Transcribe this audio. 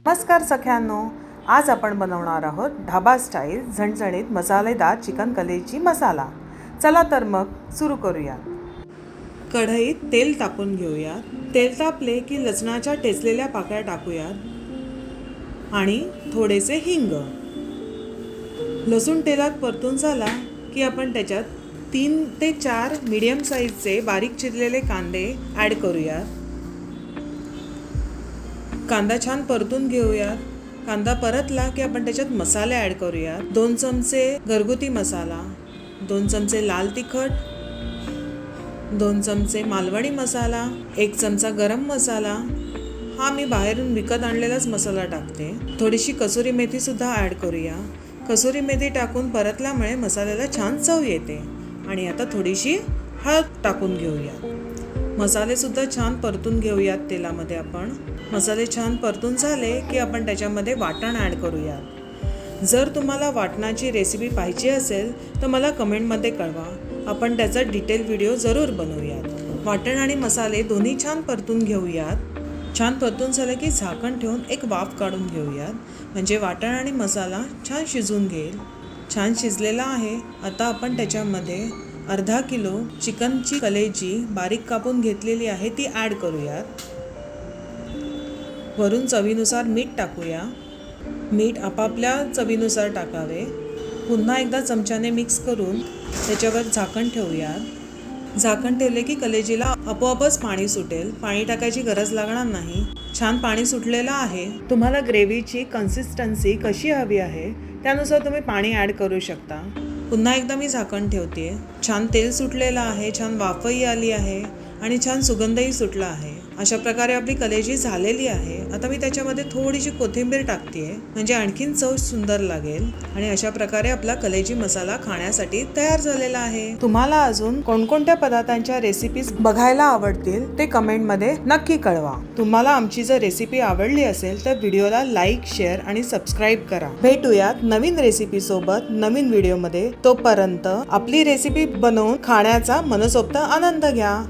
नमस्कार सख्यांनो, आज आपण बनवणार आहोत ढाबा स्टाईल झणझणीत मसालेदार चिकन कलेजी मसाला। चला तर मग सुरू करूया। कढईत तेल टाकून घेऊयात। तेल तापले की लसणाच्या ठेचलेल्या पाकळ्या टाकूयात आणि थोडेसे हिंग। लसूण तेलात परतून झाला की आपण त्याच्यात 3 ते 4 मीडियम साईजचे बारीक चिरलेले कांदे ॲड करूयात। कांदा छान परतून घेऊयात। कांदा परतला की आपण त्याच्यात मसाले ॲड करूयात। 2 चमचे घरगुती मसाला, 2 चमचे लाल तिखट, 2 चमचे मालवणी मसाला, 1 चमचा गरम मसाला। हा मी बाहेरून विकत आणलेलाच मसाला टाकते। थोडीशी कसुरी मेथी सुद्धा ॲड करूया। कसुरी मेथी टाकून परतल्यामुळे मसाल्याला छान चव येते। आणि आता थोडीशी हळद टाकून घेऊया। मसाले सुद्धा छान परतून घेऊयात तेलामध्ये। आपण मसाले छान परतून झाले की आपण त्याच्यामध्ये वाटण ॲड करूयात। जर तुम्हाला वाटणाची रेसिपी पाहिजे असेल तर मला कमेंटमध्ये कळवा, आपण त्याचा डिटेल व्हिडिओ जरूर बनवूयात। वाटण आणि मसाले दोन्ही छान परतून घेऊयात। छान परतून झाले की झाकण ठेवून एक वाफ काढून घेऊयात, म्हणजे वाटण आणि मसाला छान शिजून घेईल। छान शिजलेला आहे। आता आपण त्याच्यामध्ये अर्धा किलो चिकनची कलेजी बारीक कापून घेतलेली आहे ती ॲड करूयात। वरून चवीनुसार मीठ टाकूया। मीठ आपापल्या चवीनुसार टाकावे। पुन्हा एकदा चमच्याने मिक्स करून त्याच्यावर झाकण ठेवूयात। झाकण ठेवले की कलेजीला आपोआपच पाणी सुटेल। पाणी टाकायची गरज लागणार नाही। छान पाणी सुटलेलं आहे। तुम्हाला ग्रेव्हीची कन्सिस्टन्सी कशी हवी आहे त्यानुसार तुम्ही पाणी ॲड करू शकता। पुन्हा एकदा मी झाकण ठेवते। छान तेल सुटलेलं आहे, छान वाफही आली आहे आणि छान सुगंधही सुटला आहे। अशा प्रकारे आपली कलेजी झालेली आहे। आता मी त्याच्यामध्ये थोडीशी कोथिंबीर टाकते, म्हणजे आणखीन चव सुंदर लागेल। आणि अशा प्रकारे आपला कलेजी मसाला खाण्यासाठी तयार झालेला आहे। तुम्हाला अजून कोणकोणत्या पदार्थांच्या रेसिपीज बघायला आवडतील ते कमेंटमध्ये नक्की कळवा। तुम्हाला आमची जर रेसिपी आवडली असेल तर व्हिडिओला लाईक, शेअर आणि सबस्क्राईब करा। भेटूयात नवीन रेसिपी सोबत नवीन व्हिडिओमध्ये। तोपर्यंत आपली रेसिपी बनवून खाण्याचा मनसोक्त आनंद घ्या।